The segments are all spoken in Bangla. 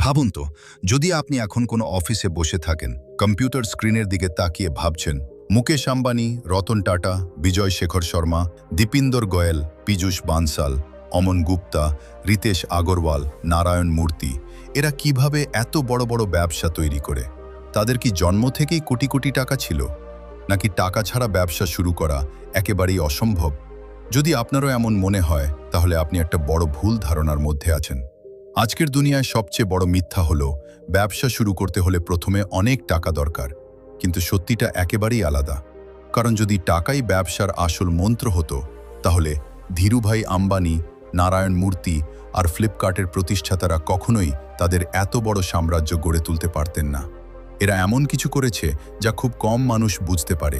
ভাবুন তো, যদি আপনি এখন কোনো অফিসে বসে থাকেন, কম্পিউটার স্ক্রিনের দিকে তাকিয়ে ভাবছেন মুকেশ আম্বানি, রতন টাটা, বিজয় শেখর শর্মা, দীপিন্দর গোয়েল, পীযূষ বানসাল, অমন গুপ্তা, রিতেশ আগরওয়াল, নারায়ণ মূর্তি, এরা কিভাবে এত বড় বড় ব্যবসা তৈরি করে? তাদের কি জন্ম থেকেই কোটি কোটি টাকা ছিল, নাকি টাকা ছাড়া ব্যবসা শুরু করা একেবারেই অসম্ভব? যদি আপনারও এমন মনে হয়, তাহলে আপনি একটা বড় ভুল ধারণার মধ্যে আছেন। আজকের দুনিয়ায় সবচেয়ে বড় মিথ্যা হলো ব্যবসা শুরু করতে হলে প্রথমে অনেক টাকা দরকার। কিন্তু সত্যিটা একেবারেই আলাদা। কারণ যদি টাকাই ব্যবসার আসল মন্ত্র হতো, তাহলে ধীরুভাই আম্বানি, নারায়ণ মূর্তি আর ফ্লিপকার্টের প্রতিষ্ঠাতারা কখনোই তাদের এত বড় সাম্রাজ্য গড়ে তুলতে পারতেন না। এরা এমন কিছু করেছে যা খুব কম মানুষ বুঝতে পারে।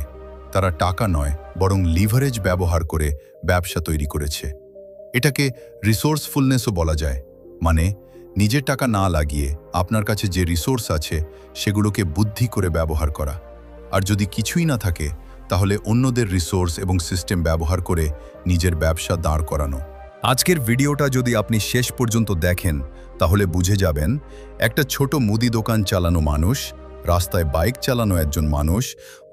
তারা টাকা নয়, বরং লিভারেজ ব্যবহার করে ব্যবসা তৈরি করেছে। এটাকে রিসোর্সফুলনেসও বলা যায়, মানে নিজের টাকা না লাগিয়ে আপনার কাছে যে রিসোর্স আছে সেগুলোকে বুদ্ধি করে ব্যবহার করা। আর যদি কিছুই না থাকে, তাহলে অন্যদের রিসোর্স এবং সিস্টেম ব্যবহার করে নিজের ব্যবসা দাঁড় করানো। আজকের ভিডিওটা যদি আপনি শেষ পর্যন্ত দেখেন, তাহলে বুঝে যাবেন একটা ছোট মুদি দোকান চালানো মানুষ, রাস্তায় বাইক চালানো একজন মানুষ,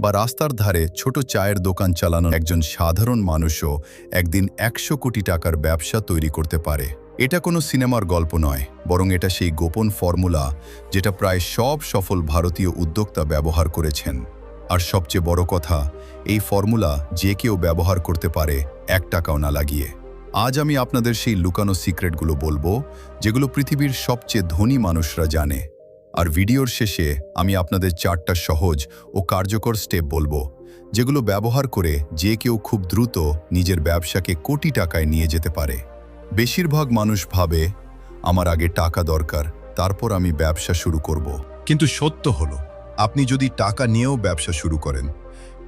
বা রাস্তার ধারে ছোট চায়ের দোকান চালানো একজন সাধারণ মানুষও একদিন 100 কোটি টাকার ব্যবসা তৈরি করতে পারে। এটা কোনো সিনেমার গল্প নয়, বরং এটা সেই গোপন ফর্মুলা যেটা প্রায় সব সফল ভারতীয় উদ্যোক্তা ব্যবহার করেছেন। আর সবচেয়ে বড় কথা, এই ফর্মুলা যে কেউ ব্যবহার করতে পারে 1 টাকাও না লাগিয়ে। আজ আমি আপনাদের সেই লুকানো সিক্রেটগুলো বলবো, যেগুলো পৃথিবীর সবচেয়ে ধনী মানুষরা জানে। আর ভিডিওর শেষে আমি আপনাদের 4টা সহজ ও কার্যকর স্টেপ বলবো, যেগুলো ব্যবহার করে যে কেউ খুব দ্রুত নিজের ব্যবসাকে কোটি টাকায় নিয়ে যেতে পারে। বেশিরভাগ মানুষ ভাবে, আমার আগে টাকা দরকার, তারপর আমি ব্যবসা শুরু করব। কিন্তু সত্য হলো, আপনি যদি টাকা নিয়েও ব্যবসা শুরু করেন,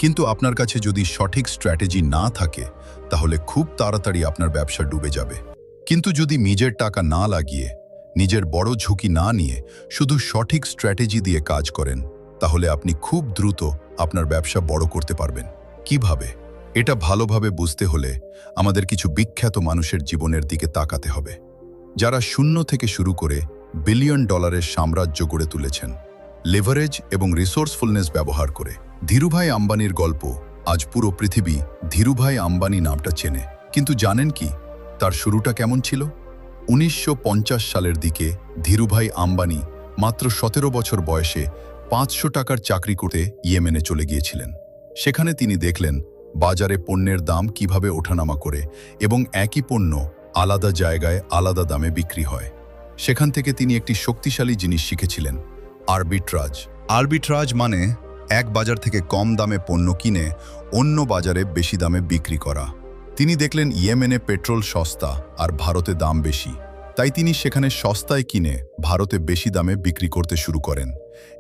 কিন্তু আপনার কাছে যদি সঠিক স্ট্র্যাটেজি না থাকে, তাহলে খুব তাড়াতাড়ি আপনার ব্যবসা ডুবে যাবে। কিন্তু যদি নিজের টাকা না লাগিয়ে, নিজের বড় ঝুঁকি না নিয়ে শুধু সঠিক স্ট্র্যাটেজি দিয়ে কাজ করেন, তাহলে আপনি খুব দ্রুত আপনার ব্যবসা বড় করতে পারবেন। কিভাবে? এটা ভালোভাবে বুঝতে হলে আমাদের কিছু বিখ্যাত মানুষের জীবনের দিকে তাকাতে হবে, যারা শূন্য থেকে শুরু করে বিলিয়ন ডলারের সাম্রাজ্য গড়ে তুলেছেন, লেভারেজ এবং রিসোর্সফুলনেস ব্যবহার করে। ধীরুভাই আম্বানির গল্প আজ পুরো পৃথিবী ধীরুভাই আম্বানি নামটা চেনে। কিন্তু জানেন কি তার শুরুটা কেমন ছিল? 1950 সালের দিকে ধীরুভাই আম্বানি মাত্র 17 বছর বয়সে 500 টাকার চাকরি করতে ইয়েমেনে চলে গিয়েছিলেন। সেখানে তিনি দেখলেন বাজারে পণ্যের দাম কিভাবে ওঠানামা করে এবং একই পণ্য আলাদা জায়গায় আলাদা দামে বিক্রি হয়। সেখান থেকে তিনি একটি শক্তিশালী জিনিস শিখেছিলেন, আরবিট্রাজ। আরবিট্রাজ মানে এক বাজার থেকে কম দামে পণ্য কিনে অন্য বাজারে বেশি দামে বিক্রি করা। তিনি দেখলেন ইয়েমেনে পেট্রোল সস্তা আর ভারতে দাম বেশি, তাই তিনি সেখানে সস্তায় কিনে ভারতে বেশি দামে বিক্রি করতে শুরু করেন।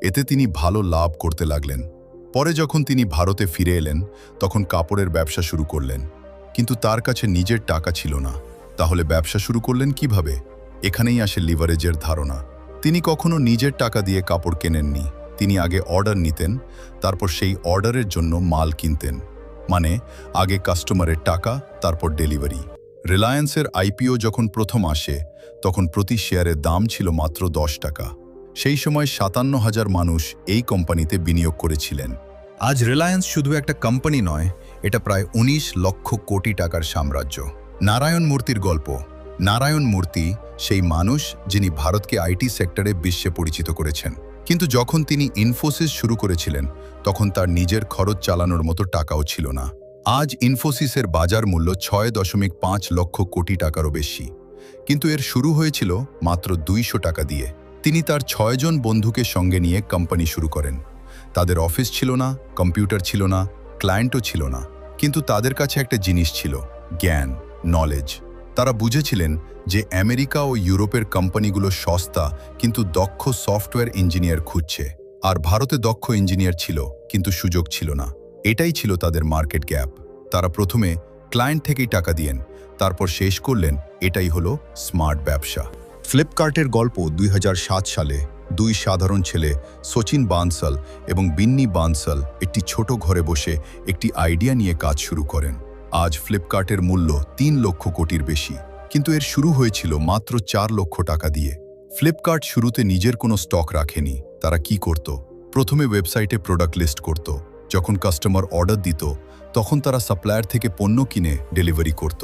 এতে তিনি ভালো লাভ করতে লাগলেন। পরে যখন তিনি ভারতে ফিরে এলেন, তখন কাপড়ের ব্যবসা শুরু করলেন। কিন্তু তার কাছে নিজের টাকা ছিল না। তাহলে ব্যবসা শুরু করলেন কিভাবে? এখানেই আসে লিভারেজের ধারণা। তিনি কখনো নিজের টাকা দিয়ে কাপড় কেনেননি। তিনি আগে অর্ডার নিতেন, তারপর সেই অর্ডারের জন্য মাল কিনতেন। মানে আগে কাস্টমারের টাকা, তারপর ডেলিভারি। রিলায়েন্সের আইপিও যখন প্রথম আসে, তখন প্রতি শেয়ারের দাম ছিল মাত্র 10 টাকা। সেই সময় 57,000 মানুষ এই কোম্পানিতে বিনিয়োগ করেছিলেন। আজ রিলায়েন্স শুধু একটা কোম্পানি নয়, এটা প্রায় 19 লক্ষ কোটি টাকার সাম্রাজ্য। নারায়ণ মূর্তির গল্প। নারায়ণ মূর্তি সেই মানুষ যিনি ভারতকে আইটি সেক্টরে বিশ্বে পরিচিত করেছেন। কিন্তু যখন তিনি ইনফোসিস শুরু করেছিলেন, তখন তার নিজের খরচ চালানোর মতো টাকাও ছিল না। আজ ইনফোসিসের বাজার মূল্য 6.5 লক্ষ কোটি টাকারও বেশি। কিন্তু এর শুরু হয়েছিল মাত্র 200 টাকা দিয়ে। তিনি তার 6 জন বন্ধুকে সঙ্গে নিয়ে কোম্পানি শুরু করেন। তাদের অফিস ছিল না, কম্পিউটার ছিল না, ক্লায়েন্টও ছিল না, কিন্তু তাদের কাছে একটা জিনিস ছিল, জ্ঞান, নলেজ। তারা বুঝেছিলেন যে আমেরিকা ও ইউরোপের কোম্পানিগুলো সস্তা কিন্তু দক্ষ সফটওয়্যার ইঞ্জিনিয়ার খুঁজছে, আর ভারতে দক্ষ ইঞ্জিনিয়ার ছিল কিন্তু সুযোগ ছিল না। এটাই ছিল তাদের মার্কেট গ্যাপ। তারা প্রথমে ক্লায়েন্ট থেকেই টাকা দিয়েন, তারপর শেষ করলেন এটাই হলো স্মার্ট ব্যবসা। ফ্লিপকার্টের গল্প 2007 সালে 2 সাধারণ ছেলে সচিন বানসাল এবং বিন্নি বানসাল একটি ছোট ঘরে বসে একটি আইডিয়া নিয়ে কাজ শুরু করেন। আজ ফ্লিপকার্টের মূল্য 3 লক্ষ কোটির বেশি, কিন্তু এর শুরু হয়েছিল মাত্র 4 লক্ষ টাকা দিয়ে। ফ্লিপকার্ট শুরুতে নিজের কোনো স্টক রাখেনি। তারা কি করত? প্রথমে ওয়েবসাইটে প্রোডাক্ট লিস্ট করত। যখন কাস্টমার অর্ডার দিত তখন তারা সাপ্লায়ার থেকে পণ্য কিনে ডেলিভারি করত।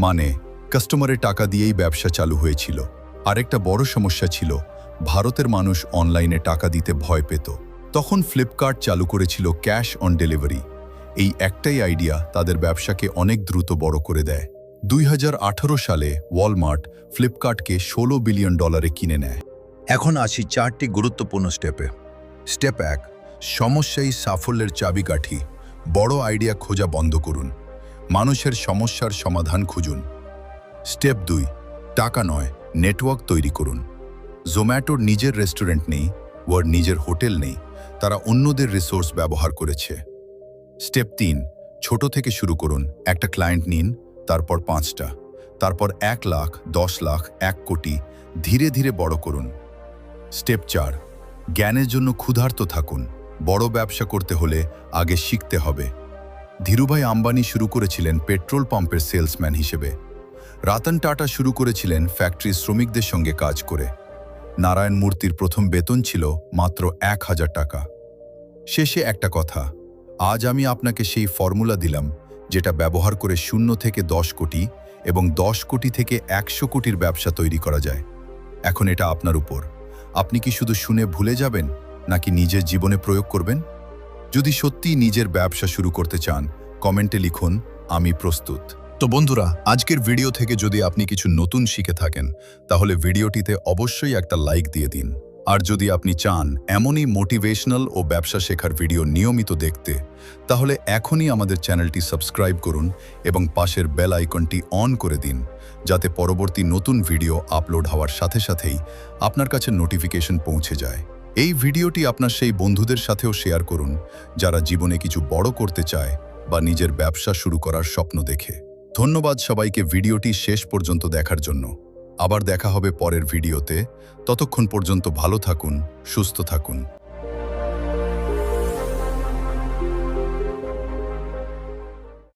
মানে কাস্টমারের টাকা দিয়েই ব্যবসা চালু হয়েছিল। আরেকটা বড় সমস্যা ছিল, ভারতের মানুষ অনলাইনে টাকা দিতে ভয় পেত। তখন ফ্লিপকার্ট চালু করেছিল ক্যাশ অন ডেলিভারি। এই একটাই আইডিয়া তাদের ব্যবসাকে অনেক দ্রুত বড় করে দেয়। 2018 সালে ওয়ালমার্ট ফ্লিপকার্টকে $16 বিলিয়ন কিনে নেয়। এখন আসি 4টি গুরুত্বপূর্ণ স্টেপে। স্টেপ 1, সমস্যাই সাফল্যের চাবিকাঠি। বড় আইডিয়া খোঁজা বন্ধ করুন, মানুষের সমস্যার সমাধান খুঁজুন। স্টেপ 2, টাকা নয়, নেটওয়ার্ক তৈরি করুন। জোম্যাটোর নিজের রেস্টুরেন্ট নেই, ওর নিজের হোটেল নেই, তারা অন্যদের রিসোর্স ব্যবহার করেছে। স্টেপ 3, ছোট থেকে শুরু করুন। একটা ক্লায়েন্ট নিন, তারপর 5টা, তারপর 1 লাখ, 10 লাখ, 1 কোটি, ধীরে ধীরে বড় করুন। স্টেপ 4, জ্ঞানের জন্য ক্ষুধার্ত থাকুন। বড় ব্যবসা করতে হলে আগে শিখতে হবে। ধীরুভাই আম্বানি শুরু করেছিলেন পেট্রোল পাম্পের সেলসম্যান হিসেবে। রতন টাটা শুরু করেছিলেন ফ্যাক্টরির শ্রমিকদের সঙ্গে কাজ করে। নারায়ণ মূর্তির প্রথম বেতন ছিল মাত্র 1000 টাকা। শেষে একটা কথা, আজ আমি আপনাকে সেই ফর্মুলা দিলাম যেটা ব্যবহার করে 0 থেকে 10 কোটি এবং 10 কোটি থেকে 100 কোটির ব্যবসা তৈরি করা যায়। এখন এটা আপনার উপর। আপনি কি শুধু শুনে ভুলে যাবেন নাকি নিজের জীবনে প্রয়োগ করবেন? যদি সত্যিই নিজের ব্যবসা শুরু করতে চান, কমেন্টে লিখুন, আমি প্রস্তুত। তো বন্ধুরা, আজকের ভিডিও থেকে যদি আপনি কিছু নতুন শিখে থাকেন তাহলে ভিডিওটিতে অবশ্যই একটা লাইক দিয়ে দিন। আর যদি আপনি চান এমনই মোটিভেশনাল ও ব্যবসা শেখার ভিডিও নিয়মিত দেখতে, তাহলে এখনই আমাদের চ্যানেলটি সাবস্ক্রাইব করুন এবং পাশের বেল আইকনটি অন করে দিন, যাতে পরবর্তী নতুন ভিডিও আপলোড হওয়ার সাথে সাথেই আপনার কাছে নোটিফিকেশন পৌঁছে যায়। এই ভিডিওটি আপনার সেই বন্ধুদের সাথেও শেয়ার করুন যারা জীবনে কিছু বড় করতে চায় বা নিজের ব্যবসা শুরু করার স্বপ্ন দেখে। ধন্যবাদ সবাইকে ভিডিওটি শেষ পর্যন্ত দেখার জন্য। আবার দেখা হবে পরের ভিডিওতে। ততক্ষণ পর্যন্ত ভালো থাকুন, সুস্থ থাকুন।